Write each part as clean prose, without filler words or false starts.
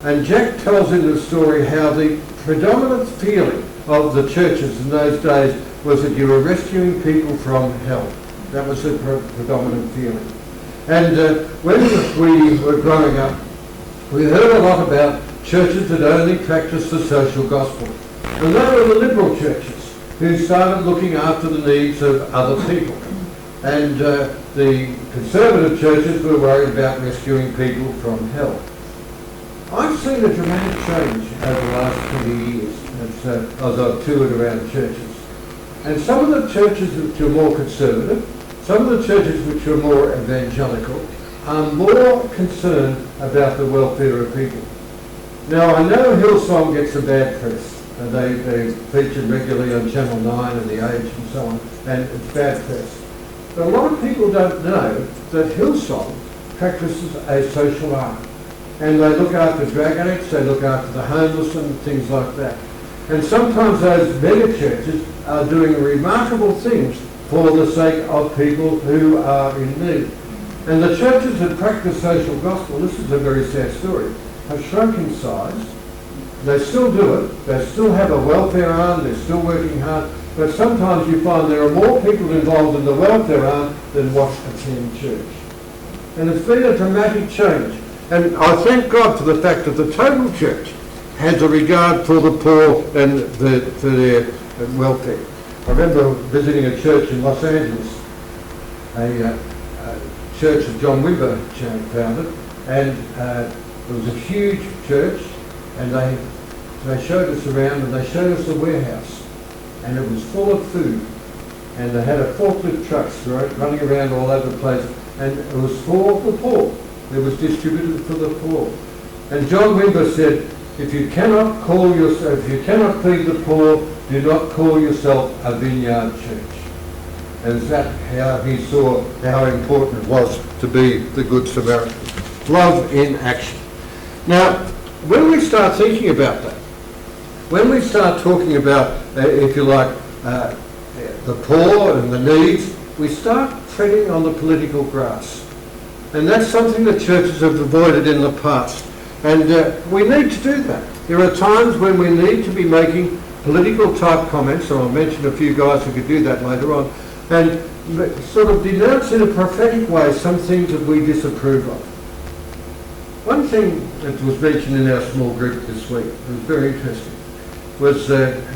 And Jack tells in the story how the predominant feeling of the churches in those days was that you were rescuing people from hell. That was the predominant feeling. And when we were growing up, we heard a lot about churches that only practiced the social gospel. And they were the liberal churches who started looking after the needs of other people. And the conservative churches were worried about rescuing people from hell. I've seen a dramatic change over the last 20 years as I've toured around churches. And some of the churches which are more conservative, some of the churches which are more evangelical, are more concerned about the welfare of people. Now, I know Hillsong gets a bad press. They feature regularly on Channel 9 and The Age and so on, and it's bad press. But a lot of people don't know that Hillsong practices a social art. And they look after drug addicts, they look after the homeless and things like that. And sometimes those mega churches are doing remarkable things for the sake of people who are in need. And the churches that practice social gospel, this is a very sad story, have shrunk in size. They still do it, they still have a welfare arm, they're still working hard, but sometimes you find there are more people involved in the welfare arm than what attend church. And it's been a dramatic change. And I thank God for the fact that the total church has a regard for the poor and for their welfare. I remember visiting a church in Los Angeles, a church that John Wimber founded, and it was a huge church, and they showed us around, and they showed us the warehouse, and it was full of food, and they had a forklift trucks running around all over the place, and it was for the poor. It was distributed for the poor. And John Wimber said, if you cannot feed the poor, do not call yourself a vineyard church. And is that how he saw how important it was to be the Good Samaritan? Love in action. Now, when we start thinking about that, when we start talking about, if you like, the poor and the needs, we start treading on the political grass. And that's something that churches have avoided in the past. And we need to do that. There are times when we need to be making political type comments, and I'll mention a few guys who could do that later on, and sort of denounce in a prophetic way some things that we disapprove of. One thing that was mentioned in our small group this week, it was very interesting, was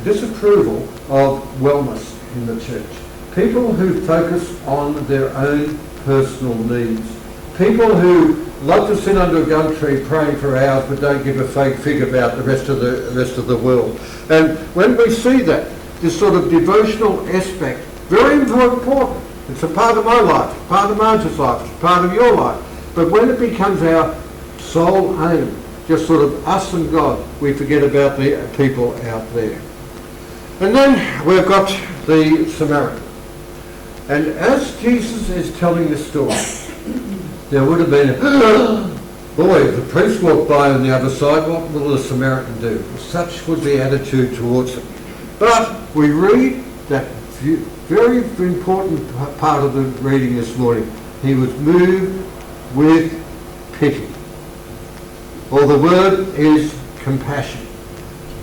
disapproval of wellness in the church. People who focus on their own personal needs. People who love to sit under a gum tree praying for hours but don't give a fake fig about the rest of the world. And when we see that, this sort of devotional aspect, very important. It's a part of my life, part of Marge's life, it's part of your life. But when it becomes our sole aim, just sort of us and God, we forget about the people out there. And then we've got the Samaritan. And as Jesus is telling this story, there would have been, boy, if the priest walked by on the other side, what will the Samaritan do? Such was the attitude towards him. But we read that very important part of the reading this morning. He was moved with pity. Or the word is compassion.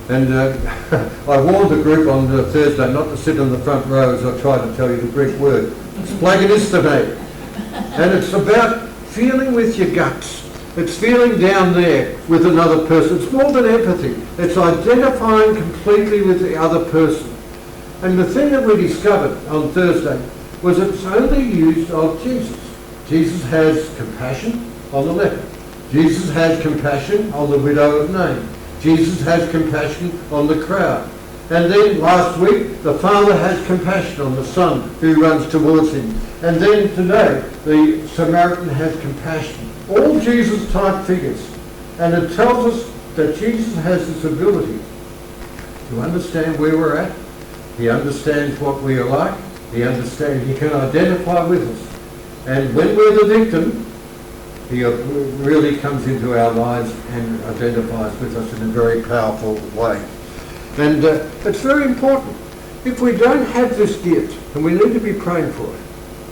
And I warned the group on Thursday not to sit in the front row as I tried to tell you the Greek word. It's plagonistome. And it's about feeling with your guts. It's feeling down there with another person. It's more than empathy. It's identifying completely with the other person. And the thing that we discovered on Thursday was it's only used of Jesus. Jesus has compassion on the leper. Jesus has compassion on the widow of Nain. Jesus has compassion on the crowd. And then last week, the Father has compassion on the Son who runs towards him. And then today, the Samaritan has compassion. All Jesus-type figures. And it tells us that Jesus has this ability to understand where we're at. He understands what we are like. He can identify with us. And when we're the victim, he really comes into our lives and identifies with us in a very powerful way. And it's very important. If we don't have this gift, and we need to be praying for it,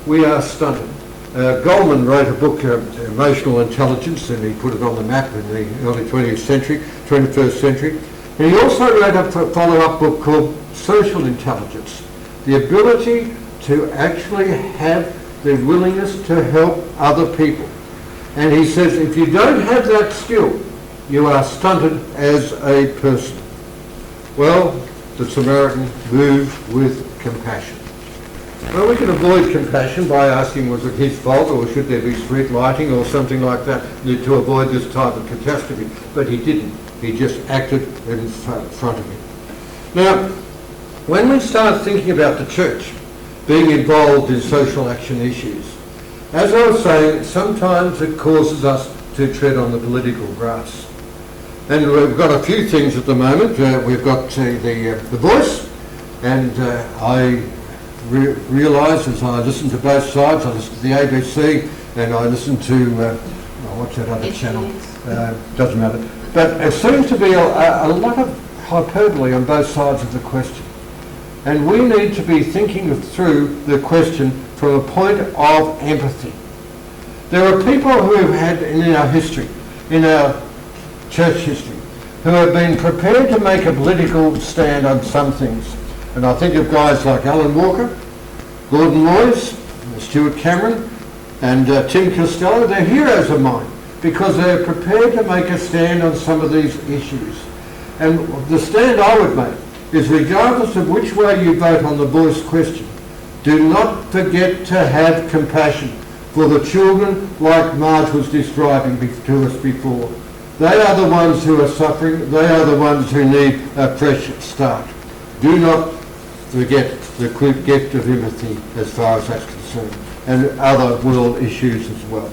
we are stunted. Goldman wrote a book, Emotional Intelligence, and he put it on the map in the early 21st century. And he also wrote a follow-up book called Social Intelligence, the ability to actually have the willingness to help other people. And he says if you don't have that skill, you are stunted as a person. Well, the Samaritan moved with compassion. Well, we can avoid compassion by asking was it his fault or should there be street lighting or something like that to avoid this type of catastrophe. But he didn't. He just acted in front of him. Now, when we start thinking about the church being involved in social action issues, as I was saying, sometimes it causes us to tread on the political grass. And we've got a few things at the moment. We've got the Voice, and I realise as I listen to both sides, I listen to the ABC and I listen to, what's that other channel? Doesn't matter. But it seems to be a lot of hyperbole on both sides of the question. And we need to be thinking through the question from a point of empathy. There are people who have had in our history, in our church history, who have been prepared to make a political stand on some things. And I think of guys like Alan Walker, Gordon Moyes, Stuart Cameron, and Tim Costello. They're heroes of mine because they're prepared to make a stand on some of these issues. And the stand I would make is regardless of which way you vote on the Voice question, do not forget to have compassion for the children like Marge was describing to us before. They are the ones who are suffering. They are the ones who need a fresh start. Do not forget the gift of empathy as far as that's concerned, and other world issues as well.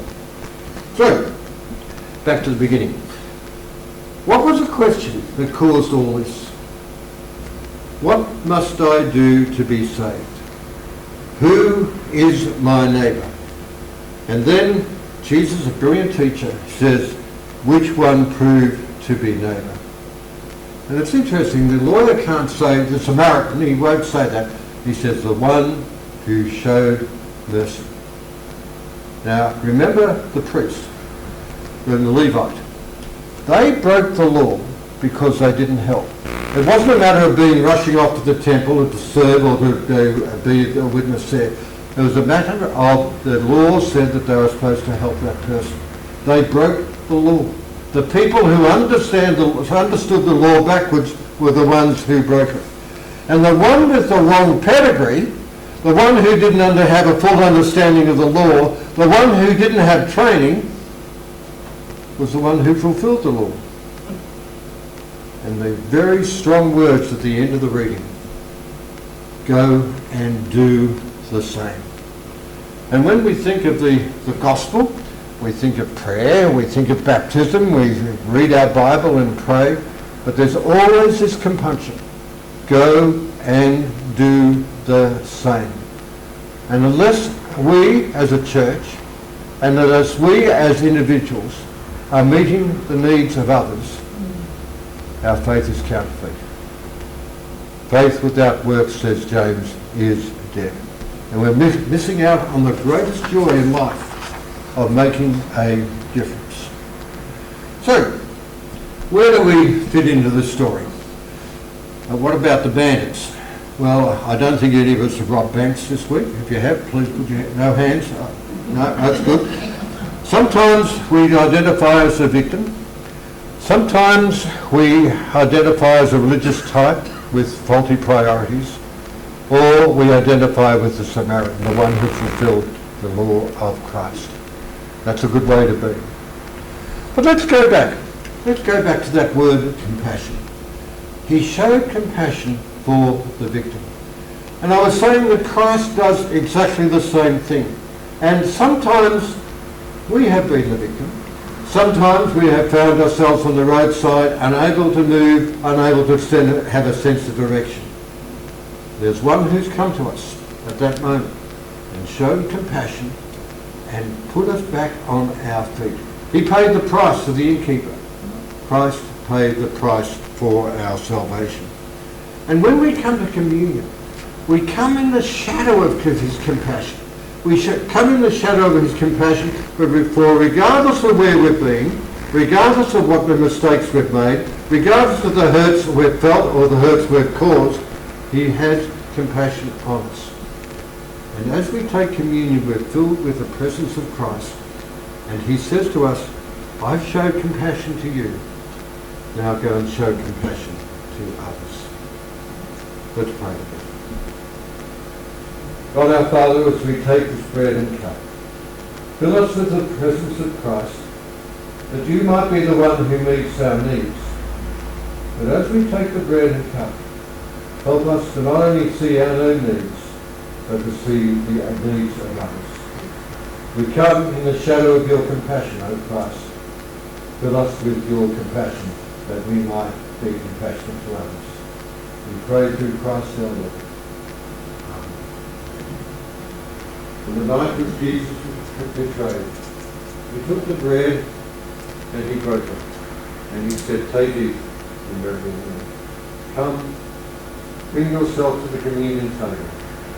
So, back to the beginning. What was the question that caused all this? What must I do to be saved? Who is my neighbour? And then Jesus, a brilliant teacher, says, which one proved to be neighbour? And it's interesting, the lawyer can't say, the Samaritan, he won't say that. He says, the one who showed mercy. Now, remember the priest and the Levite. They broke the law because they didn't help. It wasn't a matter of rushing off to the temple to serve or to be a witness there. It was a matter of the law said that they were supposed to help that person. They broke the law. The people who understood the law backwards were the ones who broke it. And the one with the wrong pedigree, the one who didn't have a full understanding of the law, the one who didn't have training, was the one who fulfilled the law. And the very strong words at the end of the reading, go and do the same. And when we think of the gospel, we think of prayer, we think of baptism, we read our Bible and pray, but there's always this compunction. Go and do the same. And unless we as a church, and unless we as individuals are meeting the needs of others, our faith is counterfeit. Faith without works, says James, is dead. And we're missing out on the greatest joy in life of making a difference. So, where do we fit into this story? What about the bandits? Well, I don't think any of us have robbed banks this week. If you have, please put your no hands. No, that's good. Sometimes we identify as a victim. Sometimes we identify as a religious type with faulty priorities. Or we identify with the Samaritan, the one who fulfilled the law of Christ. That's a good way to be. But let's go back. Let's go back to that word compassion. He showed compassion for the victim. And I was saying that Christ does exactly the same thing. And sometimes we have been the victim. Sometimes we have found ourselves on the roadside, unable to move, unable to have a sense of direction. There's one who's come to us at that moment and shown compassion and put us back on our feet. He paid the price for the innkeeper. Christ paid the price for our salvation. And when we come to communion, we come in the shadow of his compassion. we should come in the shadow of his compassion, for regardless of where we've been, regardless of what the mistakes we've made, regardless of the hurts we've felt or the hurts we've caused, he has compassion on us. And as we take communion, we're filled with the presence of Christ. And he says to us, I've showed compassion to you. Now go and show compassion to others. Let's pray together. God our Father, as we take this bread and cup, fill us with the presence of Christ, that you might be the one who meets our needs. But as we take the bread and cup, help us to not only see our own needs, but to see the needs of others. We come in the shadow of your compassion, O Christ. Fill us with your compassion, that we might be compassionate to others. We pray through Christ our Lord. Amen. On the night which Jesus was betrayed, he took the bread and he broke it. And he said, take it and remember me. Come, bring yourself to the communion table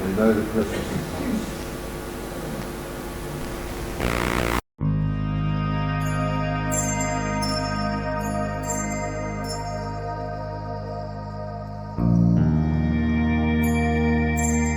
and know the presence of Christ.